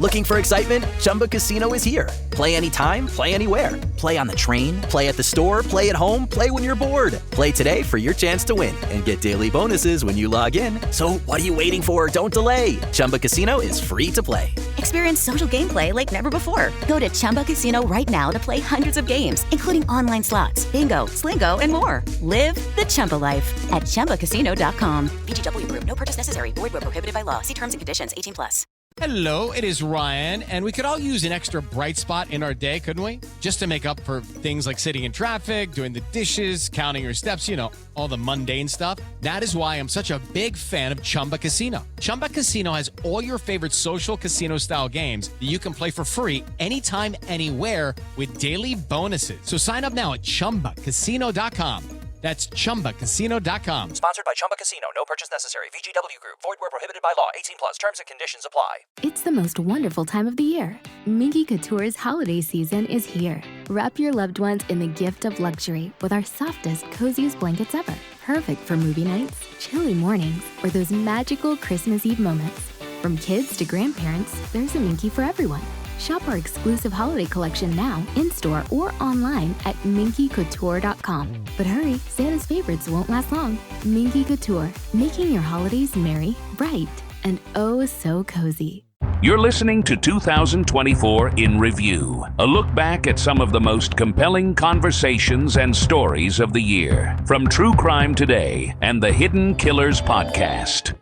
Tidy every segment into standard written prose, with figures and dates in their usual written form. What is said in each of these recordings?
Looking for excitement? Chumba Casino is here. Play anytime, play anywhere. Play on the train, play at the store, play at home, play when you're bored. Play today for your chance to win and get daily bonuses when you log in. So what are you waiting for? Don't delay. Chumba Casino is free to play. Experience social gameplay like never before. Go to Chumba Casino right now to play hundreds of games, including online slots, bingo, Slingo, and more. Live the Chumba life at ChumbaCasino.com. VGW Group. No purchase necessary. Void where prohibited by law. See terms and conditions. 18+. Hello, it is Ryan, and we could all use an extra bright spot in our day, couldn't we? Just to make up for things like sitting in traffic, doing the dishes, counting your steps, you know, all the mundane stuff. That is why I'm such a big fan of Chumba Casino. Chumba Casino has all your favorite social casino-style games that you can play for free anytime, anywhere with daily bonuses. So sign up now at ChumbaCasino.com. That's ChumbaCasino.com. Sponsored by Chumba Casino. No purchase necessary. VGW Group. Void where prohibited by law. 18+. Terms and conditions apply. It's the most wonderful time of the year. Minky Couture's holiday season is here. Wrap your loved ones in the gift of luxury with our softest, coziest blankets ever. Perfect for movie nights, chilly mornings, or those magical Christmas Eve moments. From kids to grandparents, there's a Minky for everyone. Shop our exclusive holiday collection now, in-store or online at minkycouture.com. But hurry, Santa's favorites won't last long. Minky Couture, making your holidays merry, bright, and oh so cozy. You're listening to 2024 in Review, a look back at some of the most compelling conversations and stories of the year, from True Crime Today and the Hidden Killers Podcast.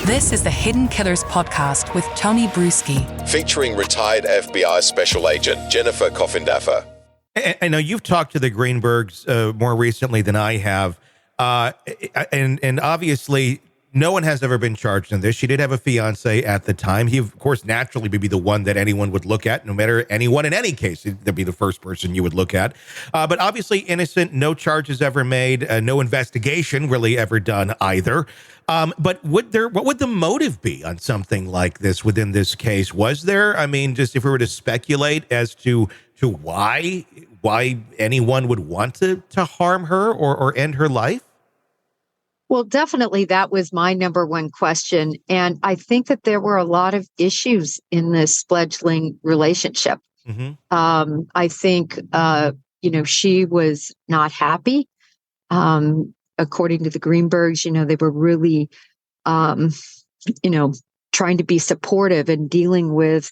This is the Hidden Killers Podcast with Tony Brueski. Featuring retired FBI Special Agent Jennifer Coffindaffer. I know you've talked to the Greenbergs more recently than I have. And obviously, no one has ever been charged in this. She did have a fiance at the time. He, of course, naturally would be the one that anyone would look at, no matter anyone in any case. That'd be the first person you would look at. But obviously innocent, no charges ever made, no investigation really ever done either. But what would the motive be on something like this within this case? Was there, I mean, just if we were to speculate as to why anyone would want to harm her or end her life? Well, definitely that was my number one question. And I think that there were a lot of issues in this fledgling relationship. Mm-hmm. I think, she was not happy. According to the Greenbergs, they were really, trying to be supportive and dealing with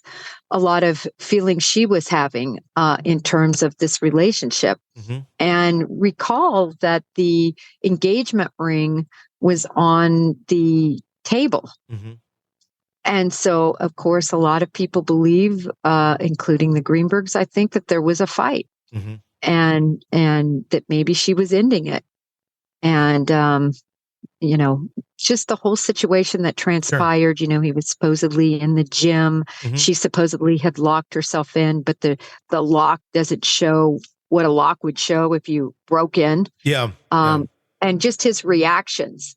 a lot of feelings she was having in terms of this relationship. Mm-hmm. And recall that the engagement ring was on the table. Mm-hmm. And so, of course, a lot of people believe, including the Greenbergs, I think that there was a fight mm-hmm. and that maybe she was ending it. And, just the whole situation that transpired. Sure. He was supposedly in the gym. Mm-hmm. She supposedly had locked herself in, but the lock doesn't show what a lock would show if you broke in. Yeah. And just his reactions,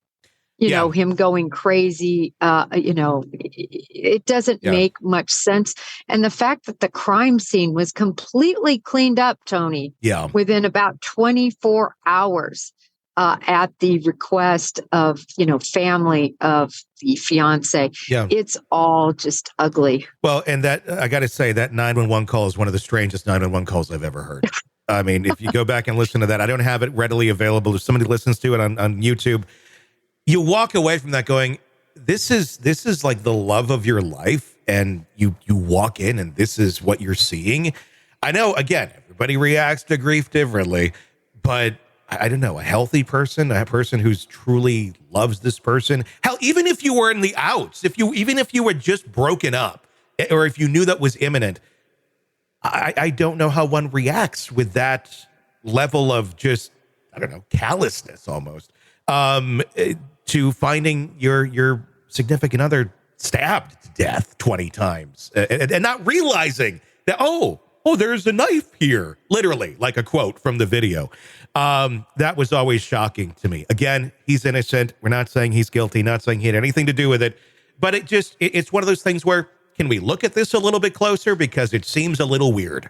him going crazy, it doesn't make much sense. And the fact that the crime scene was completely cleaned up, Tony, within about 24 hours. At the request of, family of the fiance. Yeah. It's all just ugly. Well, and that, I got to say, that 911 call is one of the strangest 911 calls I've ever heard. I mean, if you go back and listen to that, I don't have it readily available. If somebody listens to it on YouTube, you walk away from that going, this is like the love of your life. And you walk in and this is what you're seeing. I know, again, everybody reacts to grief differently, but I don't know, a healthy person, a person who's truly loves this person. Hell, even if you were in the outs, even if you were just broken up, or if you knew that was imminent, I don't know how one reacts with that level of just, I don't know, callousness almost, to finding your significant other stabbed to death 20 times and not realizing that, oh, there's a knife here, literally, like a quote from the video. That was always shocking to me. Again, he's innocent. We're not saying he's guilty, not saying he had anything to do with it. But it's one of those things where, can we look at this a little bit closer? Because it seems a little weird.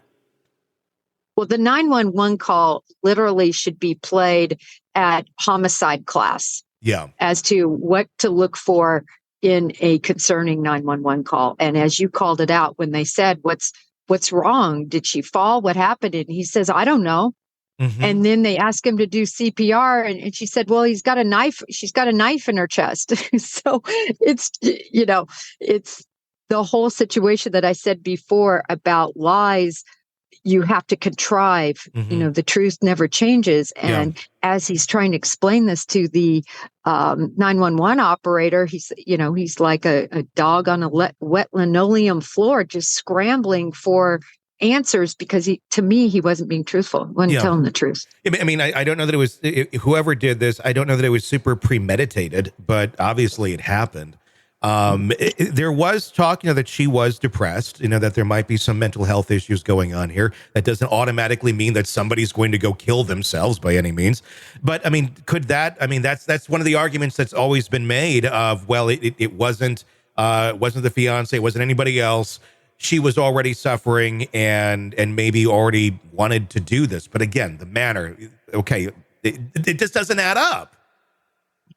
Well, the 911 call literally should be played at homicide class. Yeah. As to what to look for in a concerning 911 call. And as you called it out, when they said, what's wrong? Did she fall? What happened? And he says, I don't know. Mm-hmm. And then they ask him to do CPR. And she said, well, he's got a knife. She's got a knife in her chest. So it's, it's the whole situation that I said before about lies. You have to contrive, mm-hmm. The truth never changes. And as he's trying to explain this to the 911 operator, he's like a dog on a wet linoleum floor, just scrambling for answers because to me, he wasn't being truthful, wasn't telling the truth. I mean, I don't know that it was, whoever did this, I don't know that it was super premeditated, but obviously it happened. There was talk, that she was depressed, that there might be some mental health issues going on here. That doesn't automatically mean that somebody's going to go kill themselves by any means. But I mean, that's one of the arguments that's always been made of, well, it wasn't the fiance, it wasn't anybody else. She was already suffering and maybe already wanted to do this. But again, the manner, okay, it just doesn't add up.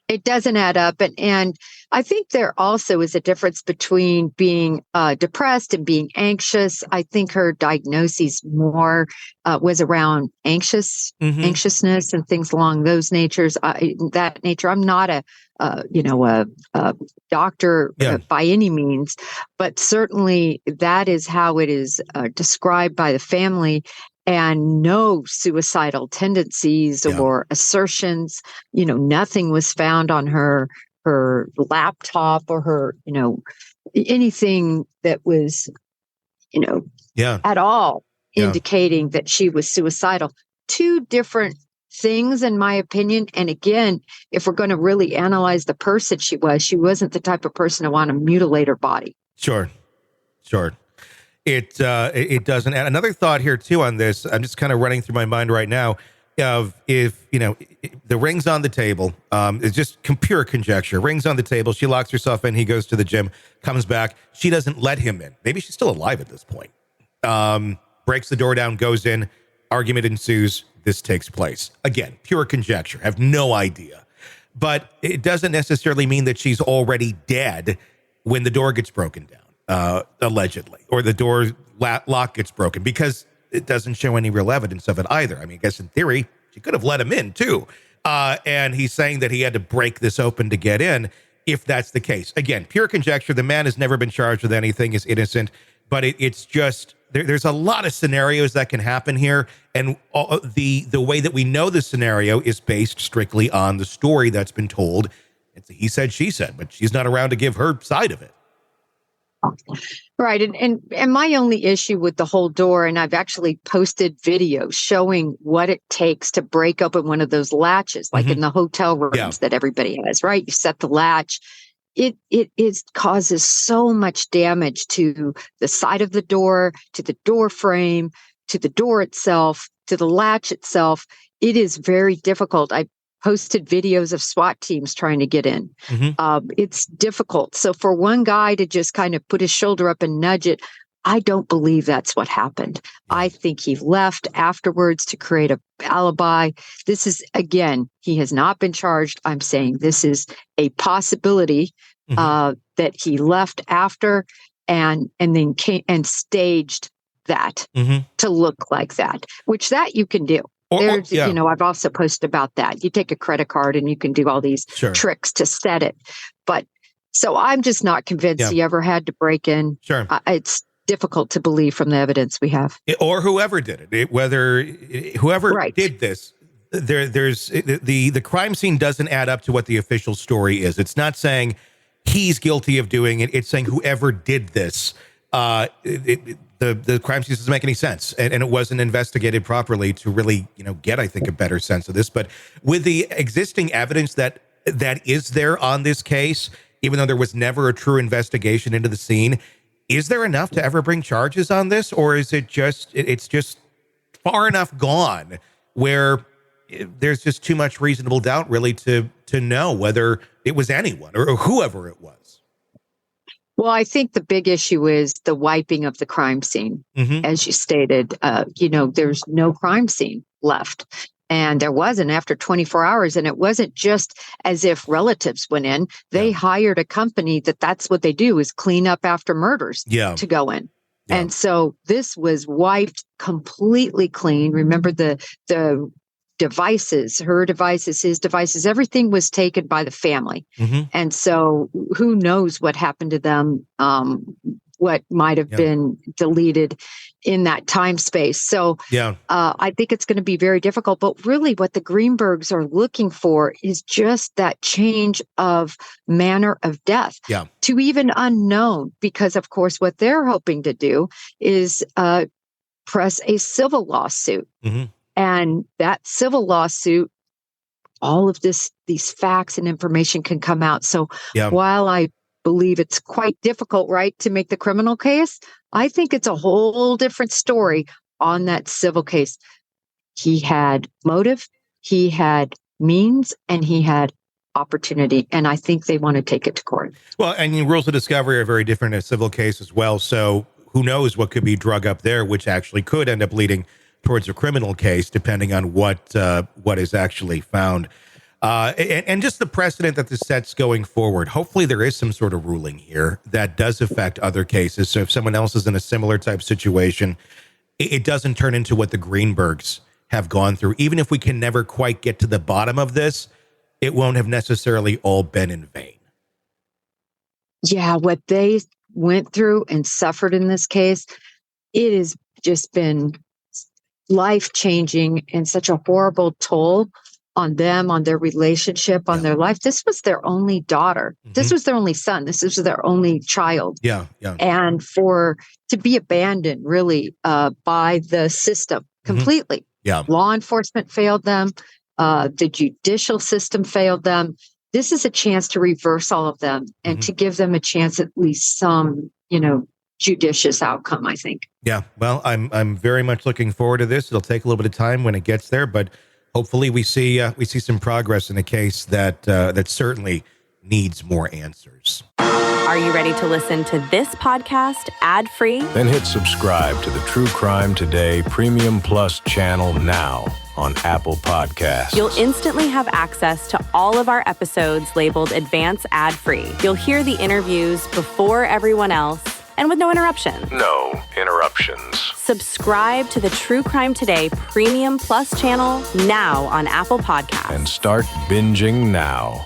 It doesn't add up. And I think there also is a difference between being depressed and being anxious. I think her diagnosis more was around anxiousness and things along those natures. That nature. I'm not a doctor by any means, but certainly that is how it is described by the family. And no suicidal tendencies or assertions. Nothing was found on her laptop or her, anything that was, at all indicating that she was suicidal. Two different things, in my opinion. And again, if we're going to really analyze the person she wasn't the type of person to want to mutilate her body. Sure. It doesn't. And another thought here too on this, I'm just kind of running through my mind right now of if the ring's on the table, it's just pure conjecture. Ring's on the table. She locks herself in. He goes to the gym, comes back. She doesn't let him in. Maybe she's still alive at this point. Breaks the door down, goes in. Argument ensues. This takes place. Again, pure conjecture. I have no idea. But it doesn't necessarily mean that she's already dead when the door gets broken down. Allegedly, or the door lock gets broken, because it doesn't show any real evidence of it either. I mean, I guess in theory, she could have let him in too. And he's saying that he had to break this open to get in, if that's the case. Again, pure conjecture. The man has never been charged with anything, is innocent, but it's just, there's a lot of scenarios that can happen here. And the way that we know the scenario is based strictly on the story that's been told. It's he said, she said, but she's not around to give her side of it. Right. And my only issue with the whole door, and I've actually posted videos showing what it takes to break open one of those latches, like in the hotel rooms that everybody has, right? You set the latch. It causes so much damage to the side of the door, to the door frame, to the door itself, to the latch itself. It is very difficult. I posted videos of SWAT teams trying to get in. It's difficult. So for one guy to just kind of put his shoulder up and nudge it, I don't believe that's what happened. I think he left afterwards to create an alibi. This is, again, he has not been charged. I'm saying this is a possibility that he left after and then came and staged that to look like that, which that you can do. There's, I've also posted about that. You take a credit card and you can do all these tricks to set it. But so I'm just not convinced he ever had to break in. Sure. It's difficult to believe from the evidence we have. Or whoever did it, whoever did this, there's the crime scene doesn't add up to what the official story is. It's not saying he's guilty of doing it. It's saying whoever did this, the crime scene doesn't make any sense, and it wasn't investigated properly to really, get, I think, a better sense of this. But with the existing evidence that is there on this case, even though there was never a true investigation into the scene, is there enough to ever bring charges on this, or is it just it's just far enough gone where there's just too much reasonable doubt really to know whether it was anyone or whoever it was? Well, I think the big issue is the wiping of the crime scene. As you stated, there's no crime scene left. And there wasn't after 24 hours. And it wasn't just as if relatives went in. They hired a company that's what they do, is clean up after murders to go in. Yeah. And so this was wiped completely clean. Remember the devices, her devices, his devices, everything was taken by the family. Mm-hmm. And so who knows what happened to them, what might have been deleted in that time space. So I think it's going to be very difficult. But really what the Greenbergs are looking for is just that change of manner of death to even unknown, because, of course, what they're hoping to do is press a civil lawsuit. Mm-hmm. And that civil lawsuit, all of these facts and information can come out. So while I believe it's quite difficult, right, to make the criminal case, I think it's a whole different story on that civil case. He had motive, he had means, and he had opportunity. And I think they want to take it to court. Well, and rules of discovery are very different in a civil case as well. So who knows what could be drug up there, which actually could end up leading towards a criminal case, depending on what is actually found. And just the precedent that this sets going forward. Hopefully there is some sort of ruling here that does affect other cases. So if someone else is in a similar type situation, it doesn't turn into what the Greenbergs have gone through. Even if we can never quite get to the bottom of this, it won't have necessarily all been in vain. Yeah, what they went through and suffered in this case, it has just been life-changing and such a horrible toll on them, on their relationship, on their life. This was their only daughter. Mm-hmm. This was their only son. This was their only child. Yeah. And to be abandoned, really, by the system completely. Mm-hmm. Yeah. Law enforcement failed them. The judicial system failed them. This is a chance to reverse all of them and to give them a chance at least some, judicious outcome, I think. Yeah. Well, I'm very much looking forward to this. It'll take a little bit of time when it gets there, but hopefully we see some progress in a case that certainly needs more answers. Are you ready to listen to this podcast ad-free? Then hit subscribe to the True Crime Today Premium Plus channel now on Apple Podcasts. You'll instantly have access to all of our episodes labeled Advance Ad-Free. You'll hear the interviews before everyone else, and with no interruption. No interruptions. Subscribe to the True Crime Today Premium Plus channel now on Apple Podcasts. And start binging now.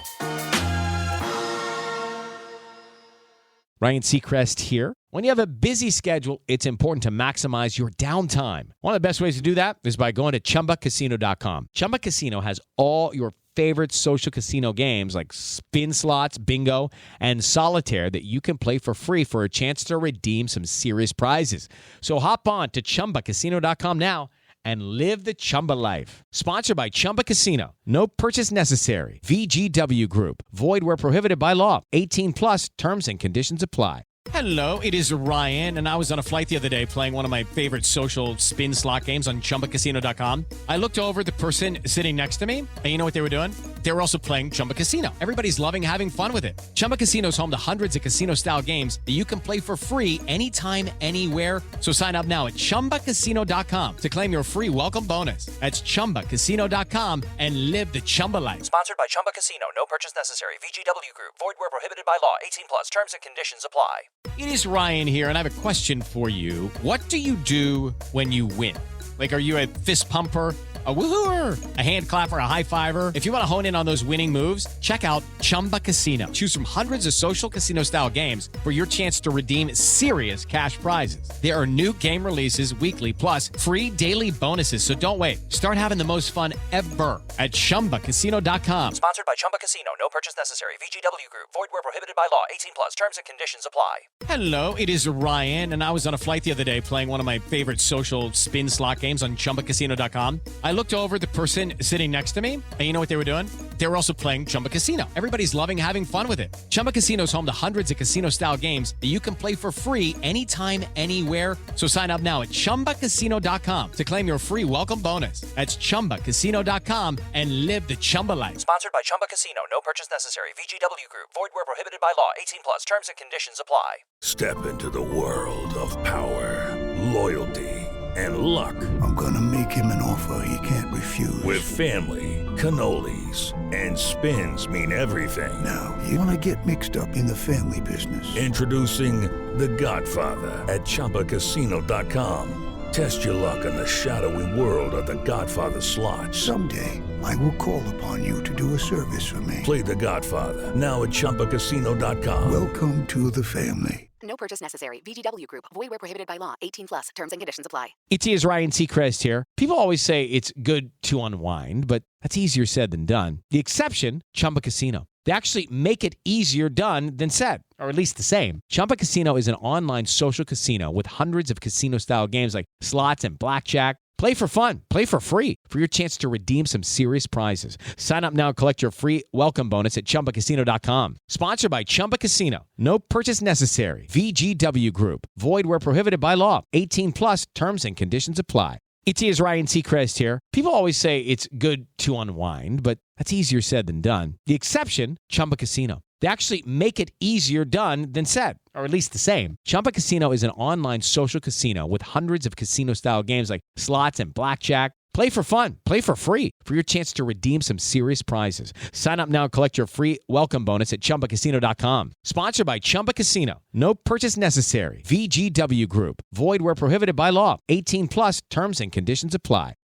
Ryan Seacrest here. When you have a busy schedule, it's important to maximize your downtime. One of the best ways to do that is by going to ChumbaCasino.com. Chumba Casino has all your favorite social casino games like spin slots, bingo, and solitaire that you can play for free for a chance to redeem some serious prizes. So hop on to ChumbaCasino.com now and live the Chumba life. Sponsored by Chumba Casino. No purchase necessary. VGW Group. Void where prohibited by law. 18 plus terms and conditions apply. Hello, it is Ryan, and I was on a flight the other day playing one of my favorite social spin slot games on ChumbaCasino.com. I looked over at the person sitting next to me, and you know what they were doing? They were also playing Chumba Casino. Everybody's loving having fun with it. Chumba Casino is home to hundreds of casino-style games that you can play for free anytime, anywhere. So sign up now at ChumbaCasino.com to claim your free welcome bonus. That's ChumbaCasino.com and live the Chumba life. Sponsored by Chumba Casino. No purchase necessary. VGW Group. Void where prohibited by law. 18 plus. Terms and conditions apply. It is Ryan here, and I have a question for you. What do you do when you win? Like, are you a fist pumper, a woohooer, a hand clapper, a high fiver? If you want to hone in on those winning moves, check out Chumba Casino. Choose from hundreds of social casino-style games for your chance to redeem serious cash prizes. There are new game releases weekly, plus free daily bonuses. So don't wait. Start having the most fun ever at ChumbaCasino.com. Sponsored by Chumba Casino. No purchase necessary. VGW Group. Void where prohibited by law. 18 plus. Terms and conditions apply. Hello, it is Ryan, and I was on a flight the other day playing one of my favorite social spin slot games on ChumbaCasino.com. I looked over at the person sitting next to me, and you know what they were doing? They were also playing Chumba Casino. Everybody's loving having fun with it. Chumba Casino is home to hundreds of casino-style games that you can play for free anytime, anywhere. So sign up now at ChumbaCasino.com to claim your free welcome bonus. That's ChumbaCasino.com and live the Chumba life. Sponsored by Chumba Casino. No purchase necessary. VGW Group. Void where prohibited by law. 18 plus. Terms and conditions apply. Step into the world of power, loyalty, and luck. I'm gonna make him an offer he can't refuse. With family, cannolis, and spins mean everything. Now, you want to get mixed up in the family business. Introducing The Godfather at ChumbaCasino.com. Test your luck in the shadowy world of The Godfather slot. Someday, I will call upon you to do a service for me. Play The Godfather now at ChumbaCasino.com. Welcome to the family. No purchase necessary. VGW Group. Void where prohibited by law. 18 plus. Terms and conditions apply. ET is Ryan Seacrest here. People always say it's good to unwind, but that's easier said than done. The exception, Chumba Casino. They actually make it easier done than said, or at least the same. Chumba Casino is an online social casino with hundreds of casino-style games like slots and blackjack. Play for fun. Play for free for your chance to redeem some serious prizes. Sign up now and collect your free welcome bonus at ChumbaCasino.com. Sponsored by Chumba Casino. No purchase necessary. VGW Group. Void where prohibited by law. 18 plus. Terms and conditions apply. ET is Ryan Seacrest here. People always say it's good to unwind, but that's easier said than done. The exception, Chumba Casino. They actually make it easier done than said, or at least the same. Chumba Casino is an online social casino with hundreds of casino-style games like slots and blackjack. Play for fun. Play for free for your chance to redeem some serious prizes. Sign up now and collect your free welcome bonus at ChumbaCasino.com. Sponsored by Chumba Casino. No purchase necessary. VGW Group. Void where prohibited by law. 18 plus. Terms and conditions apply.